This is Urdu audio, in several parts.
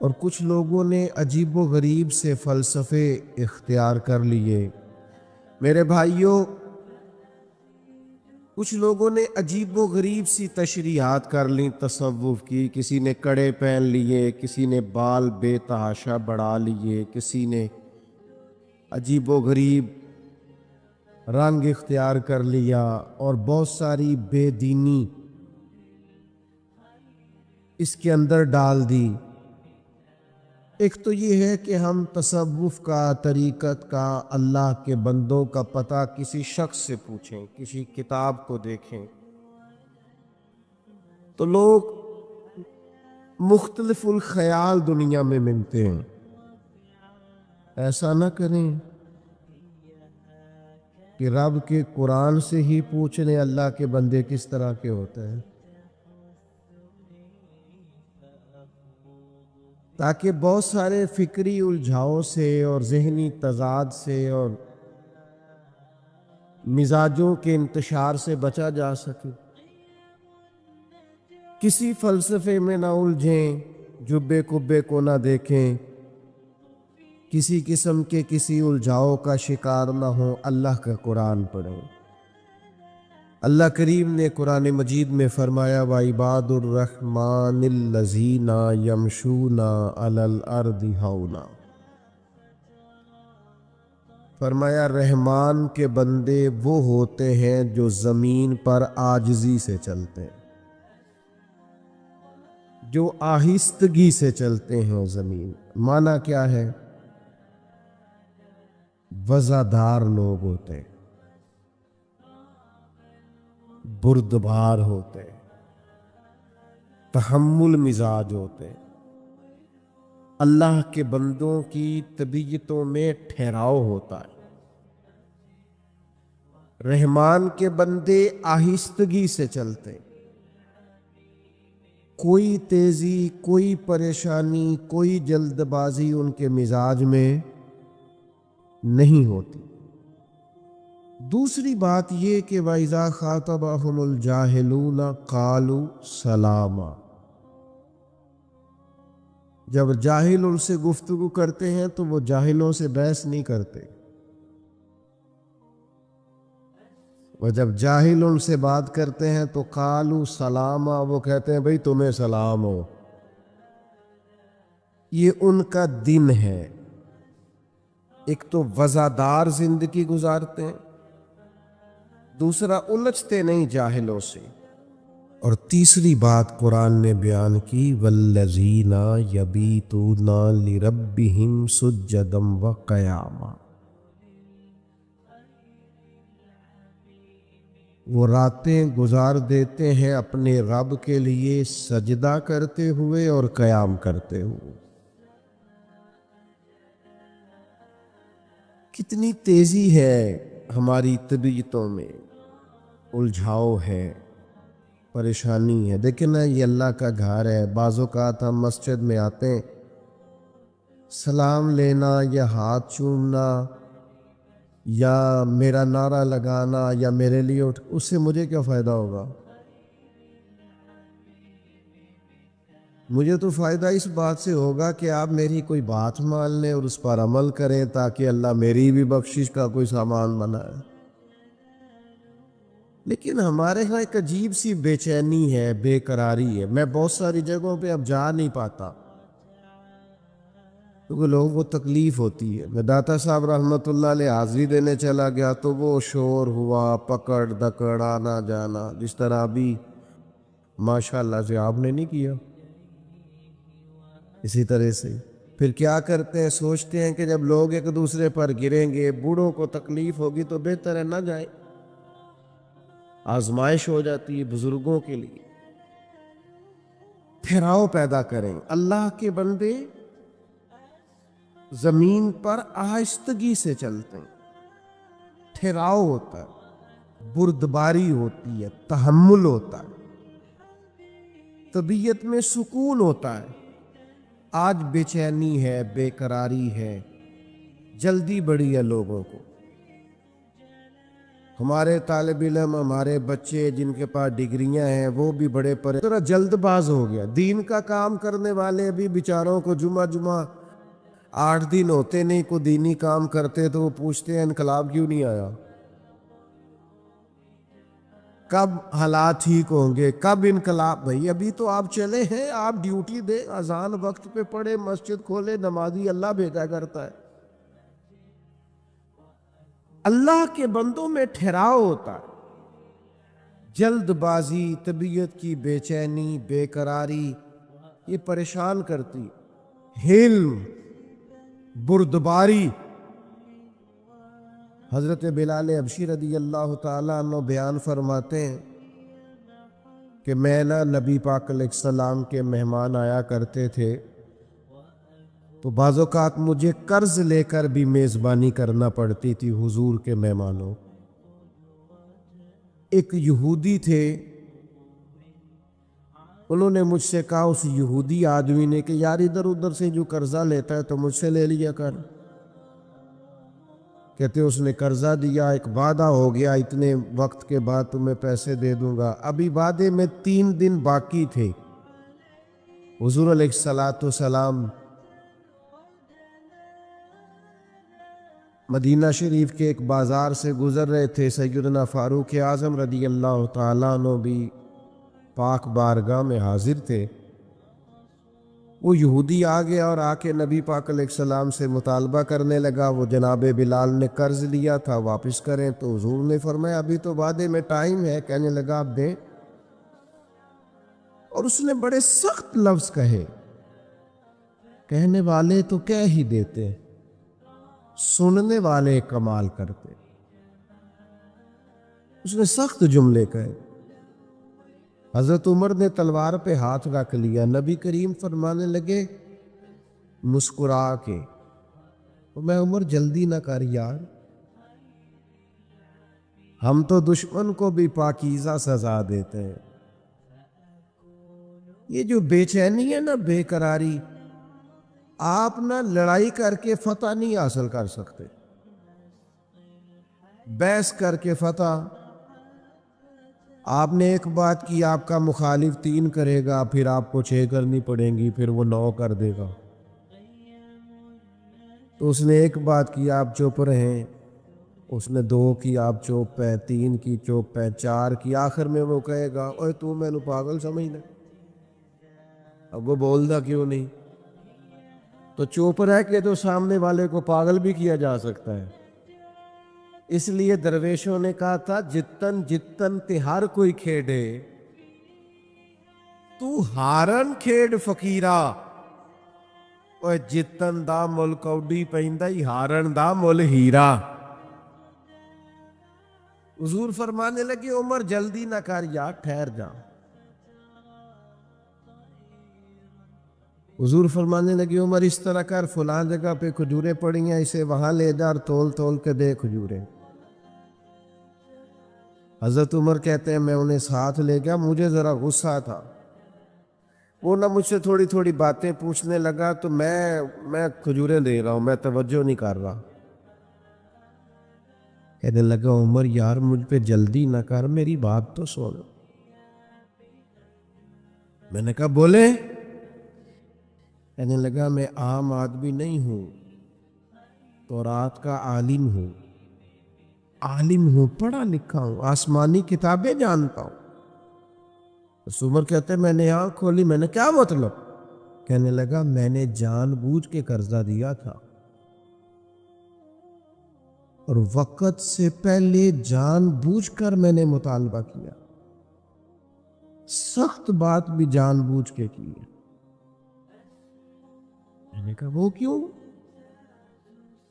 اور کچھ لوگوں نے عجیب و غریب سے فلسفے اختیار کر لیے۔ میرے بھائیوں، کچھ لوگوں نے عجیب و غریب سی تشریحات کر لیں تصوف کی۔ کسی نے کڑے پہن لیے، کسی نے بال بے تحاشا بڑھا لیے، کسی نے عجیب و غریب رنگ اختیار کر لیا، اور بہت ساری بے دینی اس کے اندر ڈال دی۔ ایک تو یہ ہے کہ ہم تصوف کا، طریقت کا، اللہ کے بندوں کا پتہ کسی شخص سے پوچھیں، کسی کتاب کو دیکھیں تو لوگ مختلف الخیال دنیا میں ملتے ہیں۔ ایسا نہ کریں کہ رب کے قرآن سے ہی پوچھ لیں اللہ کے بندے کس طرح کے ہوتے ہیں، تاکہ بہت سارے فکری الجھاؤ سے اور ذہنی تضاد سے اور مزاجوں کے انتشار سے بچا جا سکے۔ کسی فلسفے میں نہ الجھیں، جبے کبے کو نہ دیکھیں، کسی قسم کے کسی الجھاؤ کا شکار نہ ہوں، اللہ کا قرآن پڑھیں۔ اللہ کریم نے قرآن مجید میں فرمایا وَعِبَادُ الرَّحْمَنِ الَّذِينَ يَمْشُونَ عَلَى الْأَرْضِ هَوْنًا، فرمایا رحمان کے بندے وہ ہوتے ہیں جو زمین پر عاجزی سے چلتے ہیں، جو آہستگی سے چلتے ہیں۔ زمین معنی کیا ہے؟ وزادار لوگ ہوتے ہیں، بردبار ہوتے ہیں، تحمل مزاج ہوتے ہیں۔ اللہ کے بندوں کی طبیعتوں میں ٹھہراؤ ہوتا ہے۔ رحمان کے بندے آہستگی سے چلتے ہیں، کوئی تیزی، کوئی پریشانی، کوئی جلد بازی ان کے مزاج میں نہیں ہوتی۔ دوسری بات یہ کہ وَإِذَا خَاطَبَهُمُ الْجَاهِلُونَ قَالُوا سَلَامًا، جب جاہل ان سے گفتگو کرتے ہیں تو وہ جاہلوں سے بحث نہیں کرتے، وہ جب جاہل ان سے بات کرتے ہیں تو قالوا سلاما، وہ کہتے ہیں بھئی تمہیں سلام ہو۔ یہ ان کا دن ہے۔ ایک تو وزادار زندگی گزارتے ہیں، دوسرا الجھتے نہیں جاہلوں سے، اور تیسری بات قرآن نے بیان کی والذین یبیتون لربہم سجدا وقیاما، وہ راتیں گزار دیتے ہیں اپنے رب کے لیے سجدہ کرتے ہوئے اور قیام کرتے ہوئے۔ کتنی تیزی ہے ہماری طبیعتوں میں، الجھاؤ ہے، پریشانی ہے۔ دیکھیں نا، یہ اللہ کا گھر ہے، بعض اوقات ہم مسجد میں آتے ہیں، سلام لینا یا ہاتھ چومنا یا میرا نعرہ لگانا یا میرے لیے اس سے مجھے کیا فائدہ ہوگا؟ مجھے تو فائدہ اس بات سے ہوگا کہ آپ میری کوئی بات مان لیں اور اس پر عمل کریں، تاکہ اللہ میری بھی بخشش کا کوئی سامان بنائے۔ لیکن ہمارے ہاں ایک عجیب سی بے چینی ہے، بے قراری ہے۔ میں بہت ساری جگہوں پہ اب جا نہیں پاتا کیونکہ لوگوں کو تکلیف ہوتی ہے۔ میں داتا صاحب رحمۃ اللہ علیہ حاضری دینے چلا گیا تو وہ شور ہوا، پکڑ دکڑ، آنا جانا، جس طرح ابھی ماشاءاللہ سے آپ نے نہیں کیا۔ اسی طرح سے پھر کیا کرتے ہیں، سوچتے ہیں کہ جب لوگ ایک دوسرے پر گریں گے، بوڑھوں کو تکلیف ہوگی تو بہتر ہے نہ جائیں۔ آزمائش ہو جاتی ہے بزرگوں کے لیے۔ ٹھہراؤ پیدا کریں۔ اللہ کے بندے زمین پر آہستگی سے چلتے ہیں، ٹھہراؤ ہوتا ہے، بردباری ہوتی ہے، تحمل ہوتا ہے، طبیعت میں سکون ہوتا ہے۔ آج بے چینی ہے، بے قراری ہے، جلدی بڑی ہے لوگوں کو۔ ہمارے طالب علم، ہمارے بچے جن کے پاس ڈگریاں ہیں وہ بھی بڑے ذرا جلد باز ہو گیا۔ دین کا کام کرنے والے بھی بیچاروں کو جمعہ 8 دن ہوتے نہیں کوئی دینی کام کرتے تو وہ پوچھتے ہیں انقلاب کیوں نہیں آیا، کب حالات ٹھیک ہوں گے، کب انقلاب۔ بھائی ابھی تو آپ چلے ہیں، آپ ڈیوٹی دیں، اذان وقت پہ پڑھے، مسجد کھولے، نمازی اللہ بھیجا کرتا ہے۔ اللہ کے بندوں میں ٹھہراؤ ہوتا ہے، جلد بازی، طبیعت کی بے چینی، بے قراری یہ پریشان کرتی۔ حلم، بردباری۔ حضرت بلال حبشی رضی اللہ تعالیٰ عنہ بیان فرماتے ہیں کہ میں نبی پاک علیہ السلام کے مہمان آیا کرتے تھے تو بعض اوقات مجھے قرض لے کر بھی میزبانی کرنا پڑتی تھی حضور کے مہمانوں۔ ایک یہودی تھے، انہوں نے مجھ سے کہا، اس یہودی آدمی نے، کہ یار ادھر ادھر سے جو قرضہ لیتا ہے تو مجھ سے لے لیا کر۔ کہتے اس نے قرضہ دیا، ایک وعدہ ہو گیا اتنے وقت کے بعد تمہیں پیسے دے دوں گا، ابھی وعدے میں 3 دن باقی تھے۔ حضور علیہ السلام مدینہ شریف کے ایک بازار سے گزر رہے تھے، سیدنا فاروق اعظم رضی اللہ تعالیٰ عنہ بھی پاک بارگاہ میں حاضر تھے۔ وہ یہودی آ گیا اور آ کے نبی پاک علیہ السلام سے مطالبہ کرنے لگا، وہ جناب بلال نے قرض لیا تھا واپس کریں، تو حضور نے فرمایا ابھی تو وعدے میں ٹائم ہے۔ کہنے لگا آپ دیں، اور اس نے بڑے سخت لفظ کہے، کہنے والے تو کہہ ہی دیتے، سننے والے کمال کرتے۔ اس نے سخت جملے کہے۔ حضرت عمر نے تلوار پہ ہاتھ رکھ لیا، نبی کریم فرمانے لگے مسکرا کے، میں عمر جلدی نہ کر یار، ہم تو دشمن کو بھی پاکیزہ سزا دیتے ہیں۔ یہ جو بے چینی ہے نا، بے قراری، آپ نہ لڑائی کر کے فتح نہیں حاصل کر سکتے، بحث کر کے فتح۔ آپ نے ایک بات کی، آپ کا مخالف 3 کرے گا، پھر آپ کو 6 کرنی پڑیں گی، پھر وہ 9 کر دے گا۔ تو اس نے ایک بات کی، آپ چپ رہیں، اس نے 2 کی، آپ چپ ہیں، 3 کی چپ ہیں، 4 کی، آخر میں وہ کہے گا اوے تو میں نے پاگل سمجھنا، اب وہ بولدا کیوں نہیں؟ تو چپ رہ کے تو سامنے والے کو پاگل بھی کیا جا سکتا ہے۔ اس لیے درویشوں نے کہا تھا، جتن جتن تہار کوئی کھیڑے، تو ہارن کھیڑ فقیرا، اوے جتن دا مل کوڈی پیندا ہی، ہارن دا مل ہیرا۔ حضور فرمانے لگے عمر جلدی نہ کر یار، ٹھہر جا۔ حضور فرمانے لگے عمر اس طرح کر، فلاں جگہ پہ کھجوریں پڑی ہیں، اسے وہاں لے جا اور تول تول کے دے کھجوریں۔ حضرت عمر کہتے ہیں میں انہیں ساتھ لے گیا، مجھے ذرا غصہ تھا، وہ نہ مجھ سے تھوڑی تھوڑی باتیں پوچھنے لگا، تو میں کھجوریں دے رہا ہوں، میں توجہ نہیں کر رہا۔ کہنے لگا عمر یار مجھ پہ جلدی نہ کر، میری بات تو سن۔ میں نے کہا بولے؟ کہنے لگا میں عام آدمی نہیں ہوں، تورات کا عالم ہوں، پڑھا لکھا ہوں، آسمانی کتابیں جانتا ہوں۔ عمر کہتے ہیں میں نے آنکھ کھولی، میں نے کیا مطلب؟ کہنے لگا میں نے جان بوجھ کے قرضہ دیا تھا، اور وقت سے پہلے جان بوجھ کر میں نے مطالبہ کیا، سخت بات بھی جان بوجھ کے کی ہے۔ میں نے کہا وہ کیوں؟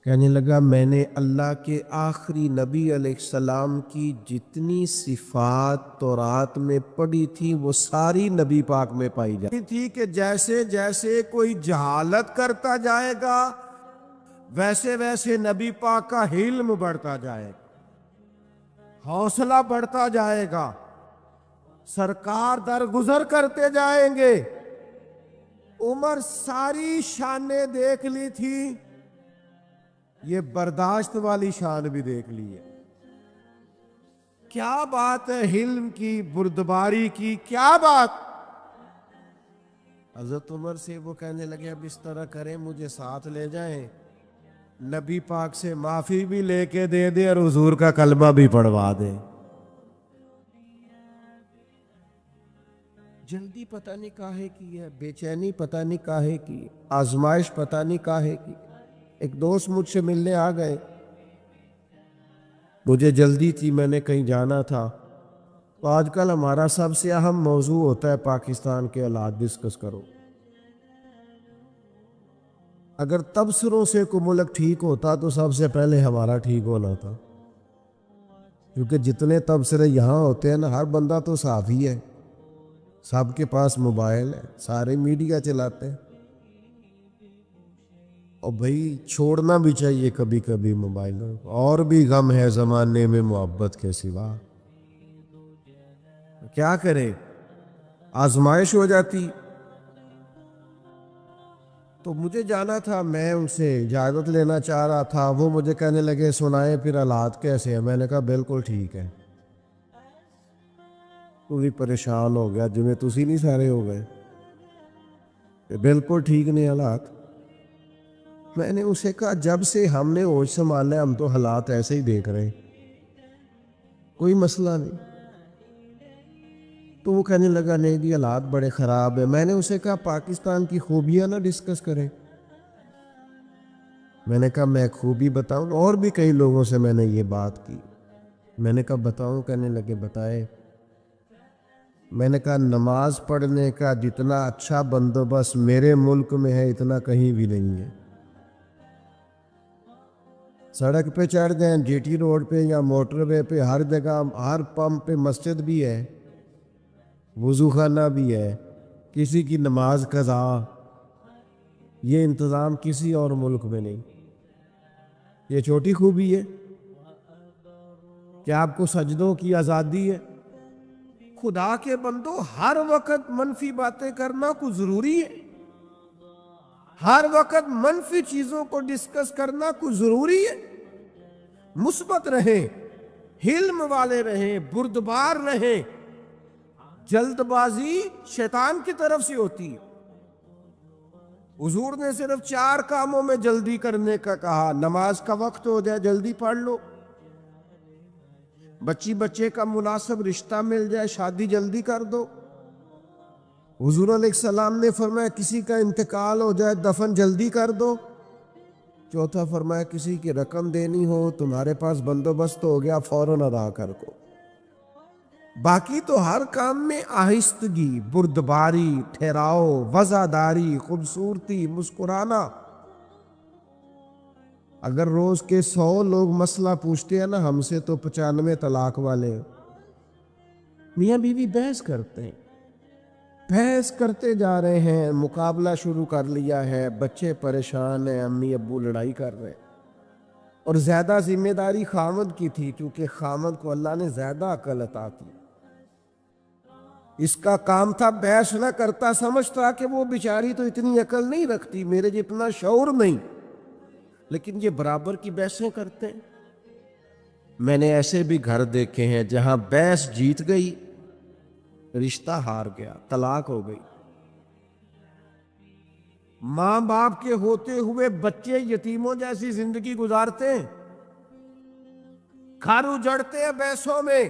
کہنے لگا میں نے اللہ کے آخری نبی علیہ السلام کی جتنی صفات تورات میں پڑھی تھی وہ ساری نبی پاک میں پائی جاتی تھی، کہ جیسے جیسے کوئی جہالت کرتا جائے گا ویسے ویسے نبی پاک کا علم بڑھتا جائے گا، حوصلہ بڑھتا جائے گا، سرکار درگزر کرتے جائیں گے۔ عمر ساری شانیں دیکھ لی تھی، یہ برداشت والی شان بھی دیکھ لی ہے۔ کیا بات ہے حلم کی، بردباری کی، کیا بات. حضرت عمر سے وہ کہنے لگے اب اس طرح کریں مجھے ساتھ لے جائیں، نبی پاک سے معافی بھی لے کے دے دیں اور حضور کا کلمہ بھی پڑھوا دیں. جلدی پتہ نہیں کاہے کی ہے، بے چینی پتہ نہیں کاہے کی، آزمائش پتہ نہیں کاہے کی. ایک دوست مجھ سے ملنے آ گئے، مجھے جلدی تھی، میں نے کہیں جانا تھا. تو آج کل ہمارا سب سے اہم موضوع ہوتا ہے پاکستان کے حالات ڈسکس کرو. اگر تبصروں سے کوئی ملک ٹھیک ہوتا تو سب سے پہلے ہمارا ٹھیک ہونا تھا، کیونکہ جتنے تبصرے یہاں ہوتے ہیں نا، ہر بندہ تو صحافی ہے، سب کے پاس موبائل ہے، سارے میڈیا چلاتے ہیں. اور بھائی چھوڑنا بھی چاہیے کبھی کبھی موبائل، اور بھی غم ہے زمانے میں محبت کے سوا. کیا کرے، آزمائش ہو جاتی. تو مجھے جانا تھا، میں ان سے اجازت لینا چاہ رہا تھا، وہ مجھے کہنے لگے سنائے پھر حالات کیسے ہیں. میں نے کہا بالکل ٹھیک ہے. تو بھی پریشان ہو گیا، جنہیں تسی نہیں سارے ہو گئے کہ بالکل ٹھیک نہیں حالات. میں نے اسے کہا جب سے ہم نے ہوش سنبھالا ہے ہم تو حالات ایسے ہی دیکھ رہے ہیں، کوئی مسئلہ نہیں. تو وہ کہنے لگا نہیں جی حالات بڑے خراب ہیں. میں نے اسے کہا پاکستان کی خوبیاں نہ ڈسکس کریں. میں نے کہا میں خوبی بتاؤں، اور بھی کئی لوگوں سے میں نے یہ بات کی. میں نے کہا بتاؤں، کہنے لگے بتائے. میں نے کہا نماز پڑھنے کا جتنا اچھا بندوبست میرے ملک میں ہے اتنا کہیں بھی نہیں ہے. سڑک پہ چڑھ جائیں، جی ٹی روڈ پہ یا موٹر وے پہ، ہر جگہ ہر پمپ پہ مسجد بھی ہے، وضو خانہ بھی ہے، کسی کی نماز قضا. یہ انتظام کسی اور ملک میں نہیں. یہ چھوٹی خوبی ہے کہ آپ کو سجدوں کی آزادی ہے. خدا کے بندو، ہر وقت منفی باتیں کرنا کوئی ضروری ہے؟ ہر وقت منفی چیزوں کو ڈسکس کرنا کوئی ضروری ہے؟ مثبت رہیں، حلم والے رہیں، بردبار رہیں. جلد بازی شیطان کی طرف سے ہوتی ہے. حضور نے صرف 4 کاموں میں جلدی کرنے کا کہا. نماز کا وقت ہو جائے جلدی پڑھ لو، بچے کا مناسب رشتہ مل جائے شادی جلدی کر دو. حضور علیہ السلام نے فرمایا کسی کا انتقال ہو جائے دفن جلدی کر دو. چوتھا فرمایا کسی کی رقم دینی ہو تمہارے پاس بندوبست ہو گیا فوراً ادا کر دو. باقی تو ہر کام میں آہستگی، بردباری، ٹھہراؤ، وزاداری، خوبصورتی، مسکرانا. اگر روز کے 100 لوگ مسئلہ پوچھتے ہیں نا ہم سے تو 95 طلاق والے میاں بیوی بحث کرتے ہیں، بحث کرتے جا رہے ہیں، مقابلہ شروع کر لیا ہے، بچے پریشان ہیں، امی ابو لڑائی کر رہے ہیں. اور زیادہ ذمہ داری خامد کی تھی کیونکہ خامد کو اللہ نے زیادہ عقل عطا کی. اس کا کام تھا بحث نہ کرتا، سمجھتا کہ وہ بیچاری تو اتنی عقل نہیں رکھتی، میرے جتنا شعور نہیں، لیکن یہ برابر کی بحثیں کرتے ہیں. میں نے ایسے بھی گھر دیکھے ہیں جہاں بحث جیت گئی، رشتہ ہار گیا، طلاق ہو گئی. ماں باپ کے ہوتے ہوئے بچے یتیموں جیسی زندگی گزارتے ہیں، گھر اجڑتے ہیں بحثوں میں.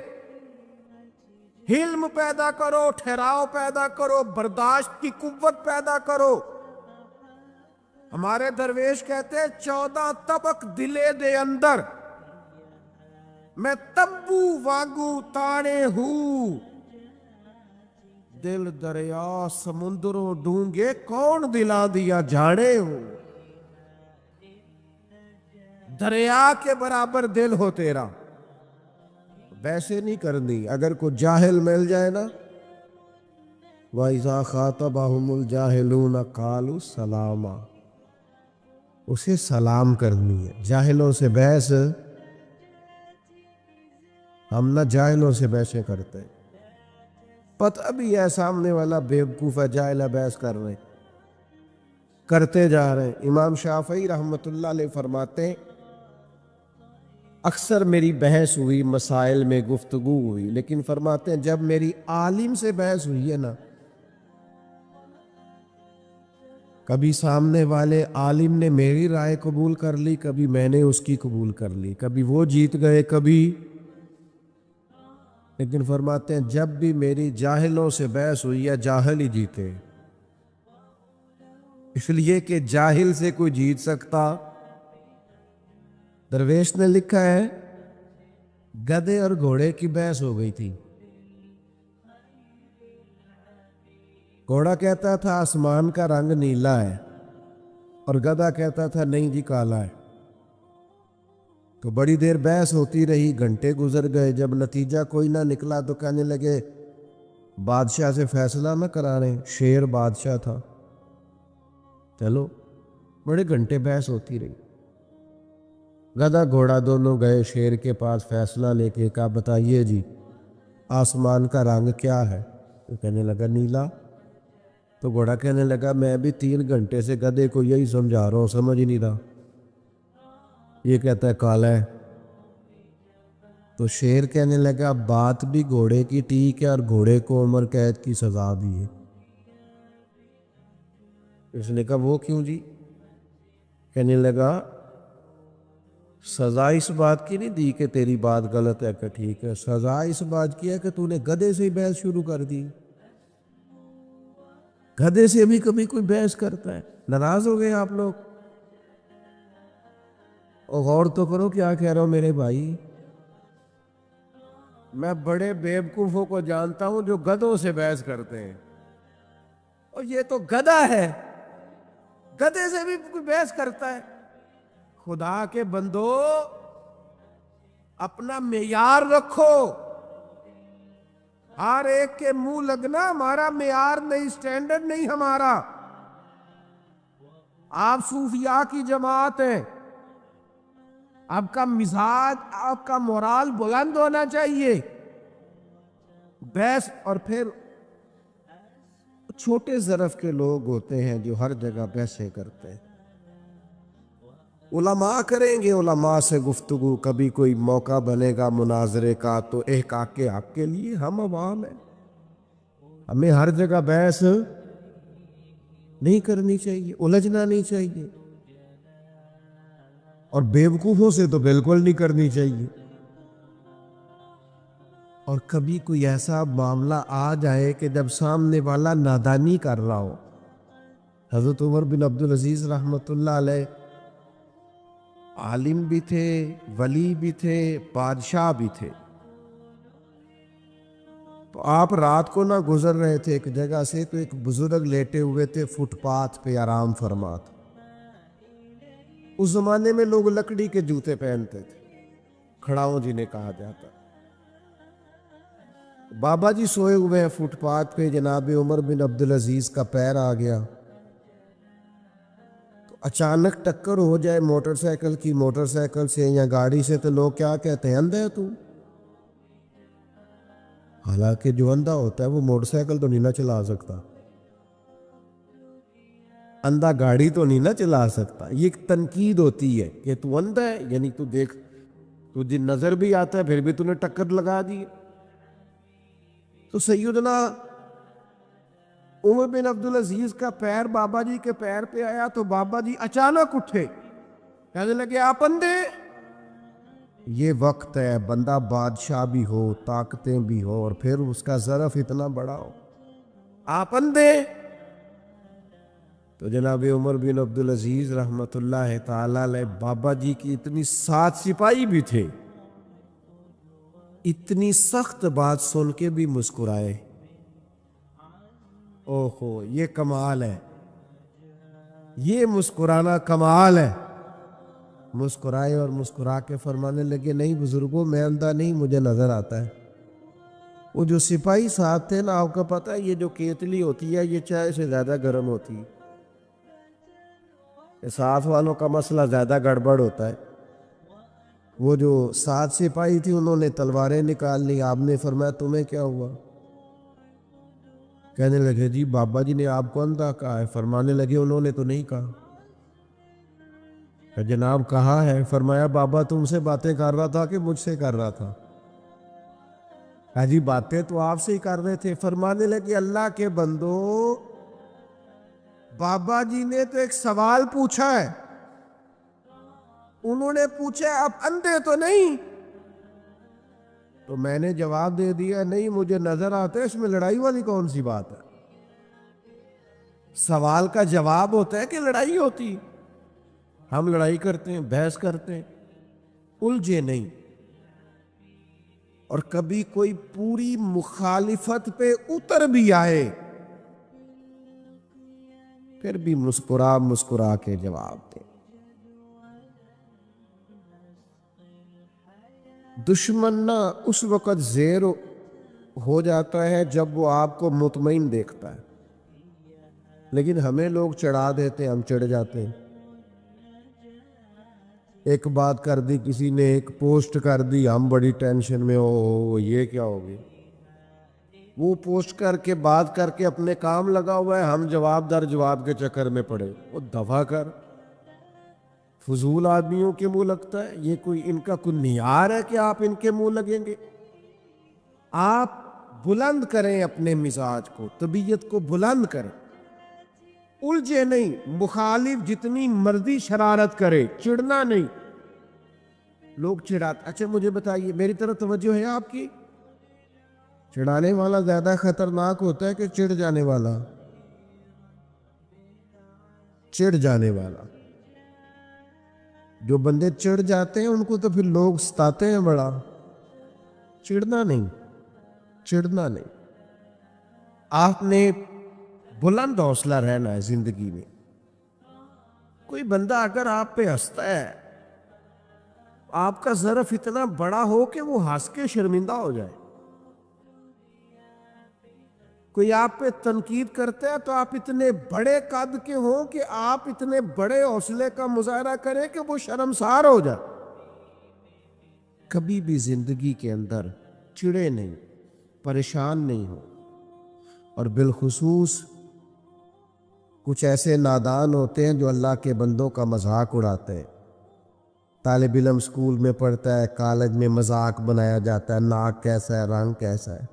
حلم پیدا کرو، ٹھہراؤ پیدا کرو، برداشت کی قوت پیدا کرو. ہمارے درویش کہتے ہیں 14 طبق دلے دے اندر میں تبو واگو تانے ہوں، دل دریا سمندروں ڈونگے کون دلا دیا جانے ہو. دریا کے برابر دل ہو تیرا، ویسے نہیں کرنی. اگر کوئی جاہل مل جائے نا، وَإِذَا خَاطَبَهُمُ الْجَاهِلُونَ قَالُوا سَلَامًا، اسے سلام کرنی ہے. جاہلوں سے بحث، ہم نہ جاہلوں سے بحثیں کرتے ہیں. پتہ بھی ہے سامنے والا بیوقوف ہے، جاہل ہے، بحث کر رہے ہیں، کرتے جا رہے ہیں. امام شافعی رحمۃ اللہ علیہ فرماتے ہیں اکثر میری بحث ہوئی، مسائل میں گفتگو ہوئی، لیکن فرماتے ہیں جب میری عالم سے بحث ہوئی ہے نا، کبھی سامنے والے عالم نے میری رائے قبول کر لی، کبھی میں نے اس کی قبول کر لی، کبھی وہ جیت گئے کبھی، لیکن فرماتے ہیں جب بھی میری جاہلوں سے بحث ہوئی ہے جاہل ہی جیتے، اس لیے کہ جاہل سے کوئی جیت سکتا۔ درویش نے لکھا ہے گدھے اور گھوڑے کی بحث ہو گئی تھی۔ گھوڑا کہتا تھا آسمان کا رنگ نیلا ہے اور گدھا کہتا تھا نہیں جی کالا ہے۔ تو بڑی دیر بحث ہوتی رہی، گھنٹے گزر گئے، جب نتیجہ کوئی نہ نکلا تو کہنے لگے بادشاہ سے فیصلہ نہ کرانے، شیر بادشاہ تھا۔ چلو بڑے گھنٹے بحث ہوتی رہی، گدھا گھوڑا دونوں گئے شیر کے پاس، فیصلہ لے کے کہا بتائیے جی آسمان کا رنگ کیا ہے؟ تو کہنے لگا نیلا۔ تو گھوڑا کہنے لگا میں بھی 3 گھنٹے سے گدھے کو یہی سمجھا رہا ہوں، سمجھ ہی نہیں رہا، یہ کہتا ہے کالا ہے۔ تو شیر کہنے لگا بات بھی گھوڑے کی ٹھیک ہے اور گھوڑے کو عمر قید کی سزا دی ہے۔ اس نے کہا وہ کیوں جی؟ کہنے لگا سزا اس بات کی نہیں دی کہ تیری بات غلط ہے کہ ٹھیک ہے، سزا اس بات کی ہے کہ تو نے گدھے سے ہی بحث شروع کر دی۔ گدھے سے بھی کبھی کوئی بحث کرتا ہے؟ ناراض ہو گئے آپ لوگ؟ اور غور تو کرو کیا کہہ رہا ہوں میرے بھائی، میں بڑے بیوقوفوں کو جانتا ہوں جو گدھوں سے بحث کرتے ہیں، اور یہ تو گدھا ہے گدھے سے بھی کوئی بحث کرتا ہے۔ خدا کے بندو اپنا معیار رکھو، ہر ایک کے منہ لگنا ہمارا معیار نہیں، سٹینڈرڈ نہیں ہمارا۔ آپ صوفیاء کی جماعت ہیں، آپ کا مزاج، آپ کا مورال بلند ہونا چاہیے۔ بحث، اور پھر چھوٹے ظرف کے لوگ ہوتے ہیں جو ہر جگہ بحثیں کرتے ہیں۔ علماء کریں گے علماء سے گفتگو، کبھی کوئی موقع بنے گا مناظرے کا تو احقاق کے حق کے لیے، ہم عوام ہیں، ہمیں ہر جگہ بحث نہیں کرنی چاہیے، الجھنا نہیں چاہیے، اور بیوقوفوں سے تو بالکل نہیں کرنی چاہیے۔ اور کبھی کوئی ایسا معاملہ آ جائے کہ جب سامنے والا نادانی کر رہا ہو، حضرت عمر بن عبدالعزیز رحمۃ اللہ علیہ عالم بھی تھے، ولی بھی تھے، بادشاہ بھی تھے۔ تو آپ رات کو نہ گزر رہے تھے ایک جگہ سے، تو ایک بزرگ لیٹے ہوئے تھے فٹ پاتھ پہ آرام فرمات۔ اس زمانے میں لوگ لکڑی کے جوتے پہنتے تھے، کھڑاؤں جنہیں کہا جاتا۔ بابا جی سوئے ہوئے ہیں فٹ پاتھ پہ، جناب عمر بن عبدالعزیز کا پیر آ گیا، تو اچانک ٹکر ہو جائے موٹر سائیکل کی، موٹر سائیکل سے یا گاڑی سے، تو لوگ کیا کہتے ہیں اندھا ہے تو؟ حالانکہ جو اندھا ہوتا ہے وہ موٹر سائیکل تو نہیں نہ چلا سکتا، اندھا گاڑی تو نہیں نہ چلا سکتا۔ یہ ایک تنقید ہوتی ہے کہ تو اندھا ہے، یعنی تو دیکھ، تجھے نظر بھی آتا ہے پھر بھی تو نے ٹکر لگا دی۔ تو سیدنا عمر بن عبدالعزیز کا پیر بابا جی کے پیر پہ آیا تو بابا جی اچانک اٹھے، کہنے لگے آپ اندھے؟ یہ وقت ہے بندہ بادشاہ بھی ہو، طاقتیں بھی ہو، اور پھر اس کا ظرف اتنا بڑا ہو، آپ اندھے؟ تو جناب عمر بن عبدالعزیز رحمۃ اللہ تعالی علیہ بابا جی کی اتنی 7 سپاہی بھی تھے، اتنی سخت بات سن کے بھی مسکرائے۔ اوہو یہ کمال ہے، یہ مسکرانا کمال ہے۔ مسکرائے اور مسکرا کے فرمانے لگے نہیں بزرگوں میں اندھا نہیں، مجھے نظر آتا ہے۔ وہ جو سپاہی ساتھ تھے نا، آپ کو پتہ ہے یہ جو کیتلی ہوتی ہے یہ چائے سے زیادہ گرم ہوتی ہے، ساتھ والوں کا مسئلہ زیادہ گڑبڑ ہوتا ہے۔ وہ جو 7 سپاہی تھی انہوں نے تلواریں نکال لی، آپ نے فرمایا تمہیں کیا ہوا؟ کہنے لگے جی بابا جی نے آپ کو اندھا کہا ہے۔ فرمانے لگے انہوں نے تو نہیں کہا۔ جناب کہاں ہے؟ فرمایا بابا تم سے باتیں کر رہا تھا کہ مجھ سے کر رہا تھا؟ جی باتیں تو آپ سے ہی کر رہے تھے۔ فرمانے لگے اللہ کے بندو، بابا جی نے تو ایک سوال پوچھا ہے، انہوں نے پوچھا آپ اندھے تو نہیں؟ تو میں نے جواب دے دیا نہیں مجھے نظر آتا ہے، اس میں لڑائی والی کون سی بات ہے؟ سوال کا جواب ہوتا ہے کہ لڑائی ہوتی؟ ہم لڑائی کرتے ہیں، بحث کرتے ہیں، الجھے نہیں۔ اور کبھی کوئی پوری مخالفت پہ اتر بھی آئے پھر بھی مسکرا مسکرا کے جواب دے۔ دشمن نہ اس وقت زیر ہو جاتا ہے جب وہ آپ کو مطمئن دیکھتا ہے، لیکن ہمیں لوگ چڑھا دیتے ہیں، ہم چڑھ جاتے ہیں۔ ایک بات کر دی کسی نے، ایک پوسٹ کر دی، ہم بڑی ٹینشن میں ہو یہ کیا ہوگی؟ وہ پوسٹ کر کے بات کر کے اپنے کام لگا ہوا ہے، ہم جواب در جواب کے چکر میں پڑے۔ وہ دفع کر، فضول آدمیوں کے منہ لگتا ہے، یہ کوئی ان کا کوئی معیار ہے کہ آپ ان کے منہ لگیں گے؟ آپ بلند کریں اپنے مزاج کو، طبیعت کو بلند کریں، الجھے نہیں۔ مخالف جتنی مرضی شرارت کرے، چڑھنا نہیں۔ لوگ چڑھاتے، اچھا مجھے بتائیے، میری طرف توجہ ہے آپ کی؟ چڑھانے والا زیادہ خطرناک ہوتا ہے کہ چڑھ جانے والا؟ چڑھ جانے والا۔ جو بندے چڑھ جاتے ہیں ان کو تو پھر لوگ ستاتے ہیں بڑا۔ چڑھنا نہیں، چڑھنا نہیں۔ آپ نے بلند حوصلہ رہنا ہے زندگی میں۔ کوئی بندہ اگر آپ پہ ہنستا ہے، آپ کا ظرف اتنا بڑا ہو کہ وہ ہنس کے شرمندہ ہو جائے۔ کوئی آپ پہ تنقید کرتا ہے تو آپ اتنے بڑے قد کے ہوں کہ آپ اتنے بڑے حوصلے کا مظاہرہ کریں کہ وہ شرمسار ہو جائے۔ کبھی بھی زندگی کے اندر چڑھے نہیں، پریشان نہیں ہو۔ اور بالخصوص کچھ ایسے نادان ہوتے ہیں جو اللہ کے بندوں کا مذاق اڑاتے ہیں۔ طالب علم اسکول میں پڑھتا ہے، کالج میں مذاق بنایا جاتا ہے، ناک کیسا ہے، رنگ کیسا ہے۔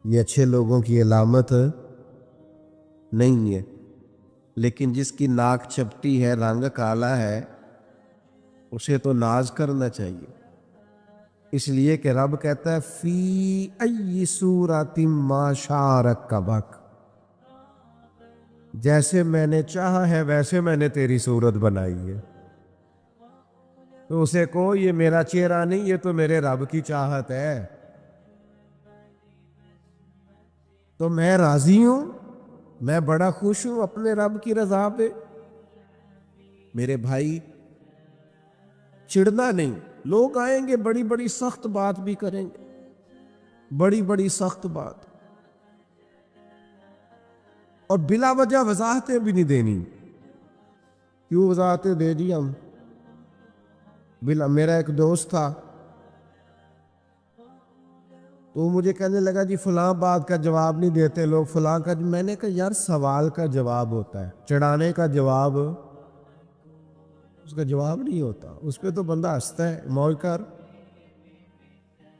یہ اچھے لوگوں کی علامت نہیں ہے، لیکن جس کی ناک چپٹی ہے، رنگ کالا ہے، اسے تو ناز کرنا چاہیے۔ اس لیے کہ رب کہتا ہے فی ای صورت ما شاء رکبک، جیسے میں نے چاہا ہے ویسے میں نے تیری صورت بنائی ہے۔ تو اسے کہو یہ میرا چہرہ نہیں، یہ تو میرے رب کی چاہت ہے۔ تو میں راضی ہوں، میں بڑا خوش ہوں اپنے رب کی رضا پہ۔ میرے بھائی چڑھنا نہیں۔ لوگ آئیں گے بڑی بڑی سخت بات بھی کریں گے، بڑی بڑی سخت بات، اور بلا وجہ وضاحتیں بھی نہیں دینی۔ کیوں وضاحتیں دے دی ہم؟ میرا ایک دوست تھا، تو مجھے کہنے لگا جی فلاں بات کا جواب نہیں دیتے لوگ، فلاں کا۔ میں نے کہا یار سوال کا جواب ہوتا ہے، چڑھانے کا جواب اس کا جواب نہیں ہوتا، اس پہ تو بندہ ہنستا ہے، موج کر۔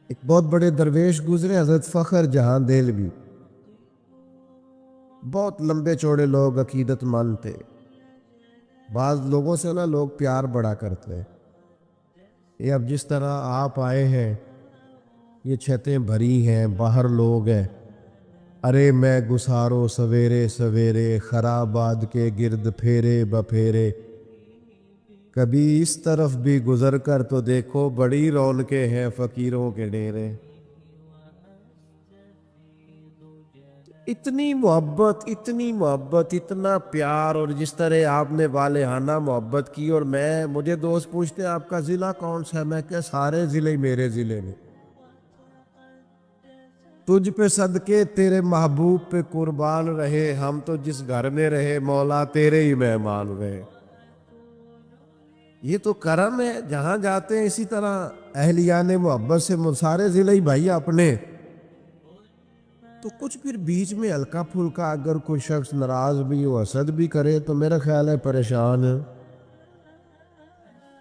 ایک بہت بڑے درویش گزرے، حضرت فخر جہاں دہلوی، بہت لمبے چوڑے لوگ، عقیدت مند تھے۔ بعض لوگوں سے نا لوگ پیار بڑا کرتے ہیں۔ یہ اب جس طرح آپ آئے ہیں، یہ چھتیں بھری ہیں، باہر لوگ ہیں، ارے میں گسارو سویرے سویرے، خراباد کے گرد پھیرے بپھیرے، کبھی اس طرف بھی گزر کر تو دیکھو، بڑی رونقیں ہیں فقیروں کے ڈیرے۔ اتنی محبت، اتنی محبت، اتنا پیار، اور جس طرح آپ نے والہانہ محبت کی۔ اور مجھے دوست پوچھتے ہیں آپ کا ضلع کون سا ہے، میں کہ سارے ضلع میرے ضلع میں۔ تجھ پہ صدقے تیرے محبوب پہ قربان رہے، ہم تو جس گھر میں رہے مولا تیرے ہی مہمان رہے۔ یہ تو کرم ہے، جہاں جاتے ہیں اسی طرح اہلیان محبت سے سارے ضلع ہی بھائی اپنے۔ تو کچھ پھر بیچ میں ہلکا پھلکا اگر کوئی شخص ناراض بھی ہو، حسد بھی کرے، تو میرا خیال ہے پریشان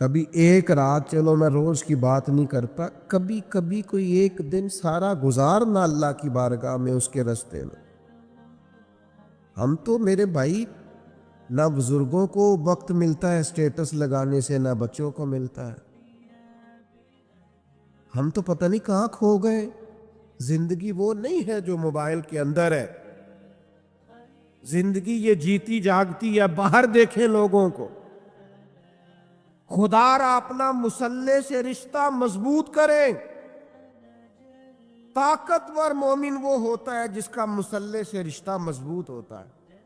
کبھی ایک رات، چلو میں روز کی بات نہیں کرتا، کبھی کبھی کوئی ایک دن سارا گزارنا اللہ کی بارگاہ میں، اس کے رستے میں۔ ہم تو میرے بھائی نہ بزرگوں کو وقت ملتا ہے اسٹیٹس لگانے سے، نہ بچوں کو ملتا ہے۔ ہم تو پتہ نہیں کہاں کھو گئے۔ زندگی وہ نہیں ہے جو موبائل کے اندر ہے، زندگی یہ جیتی جاگتی ہے، باہر دیکھیں لوگوں کو۔ خدا را اپنا مسلح سے رشتہ مضبوط کریں۔ طاقتور مومن وہ ہوتا ہے جس کا مسلح سے رشتہ مضبوط ہوتا ہے،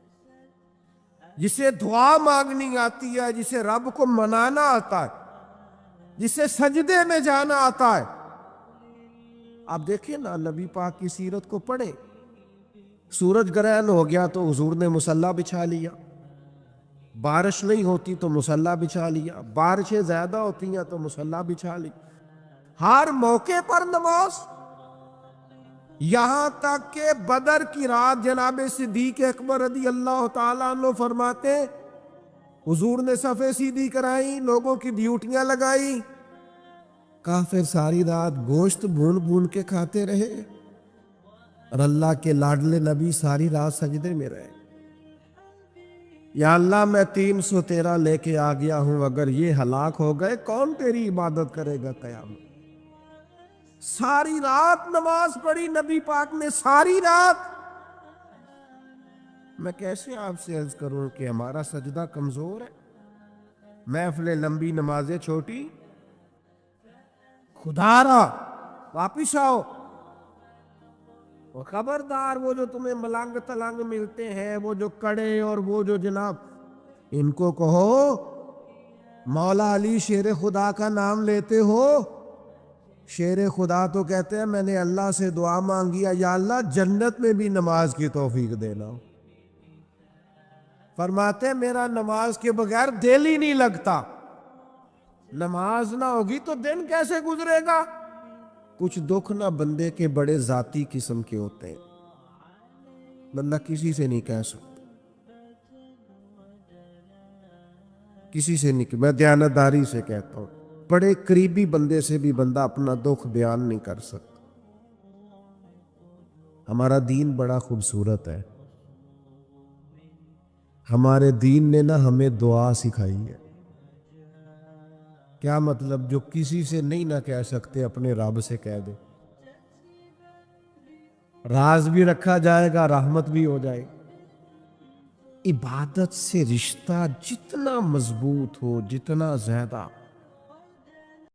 جسے دعا مانگنی آتی ہے، جسے رب کو منانا آتا ہے، جسے سجدے میں جانا آتا ہے۔ آپ دیکھیں نا، نبی پاک کی سیرت کو پڑھیں۔ سورج گرہن ہو گیا تو حضور نے مصلی بچھا لیا، بارش نہیں ہوتی تو مصلی بچھا لیا، بارشیں زیادہ ہوتی ہیں تو مصلی بچھا لی۔ ہر موقع پر نماز، یہاں تک کہ بدر کی رات جناب صدیق اکبر رضی اللہ تعالیٰ عنہ فرماتے حضور نے صفیں سیدھی کرائی، لوگوں کی ڈیوٹیاں لگائی، کافر ساری رات گوشت بھون بھون کے کھاتے رہے، اور اللہ کے لاڈلے نبی ساری رات سجدے میں رہے۔ یا اللہ میں 313 لے کے آ گیا ہوں، اگر یہ ہلاک ہو گئے کون تیری عبادت کرے گا قیامت؟ ساری رات نماز پڑھی نبی پاک نے، ساری رات۔ میں کیسے آپ سے عرض کروں کہ ہمارا سجدہ کمزور ہے؟ محفلیں لمبی، نمازیں چھوٹی۔ خدا را واپس آؤ، اور خبردار وہ جو تمہیں ملنگ تلنگ ملتے ہیں، وہ جو کڑے اور وہ جو جناب، ان کو کہو مولا علی شیر خدا کا نام لیتے ہو؟ شیر خدا تو کہتے ہیں میں نے اللہ سے دعا مانگی ہے، یا اللہ جنت میں بھی نماز کی توفیق دینا۔ فرماتے ہیں میرا نماز کے بغیر دل ہی نہیں لگتا، نماز نہ ہوگی تو دن کیسے گزرے گا؟ کچھ دکھ نہ بندے کے بڑے ذاتی قسم کے ہوتے ہیں، بندہ کسی سے نہیں کہہ سکتا، کسی سے نہیں، میں دیانتداری سے کہتا ہوں، بڑے قریبی بندے سے بھی بندہ اپنا دکھ بیان نہیں کر سکتا۔ ہمارا دین بڑا خوبصورت ہے، ہمارے دین نے نا ہمیں دعا سکھائی ہے۔ کیا مطلب؟ جو کسی سے نہیں نہ کہہ سکتے اپنے رب سے کہہ دے، راز بھی رکھا جائے گا، رحمت بھی ہو جائے گی۔ عبادت سے رشتہ جتنا مضبوط ہو، جتنا زیادہ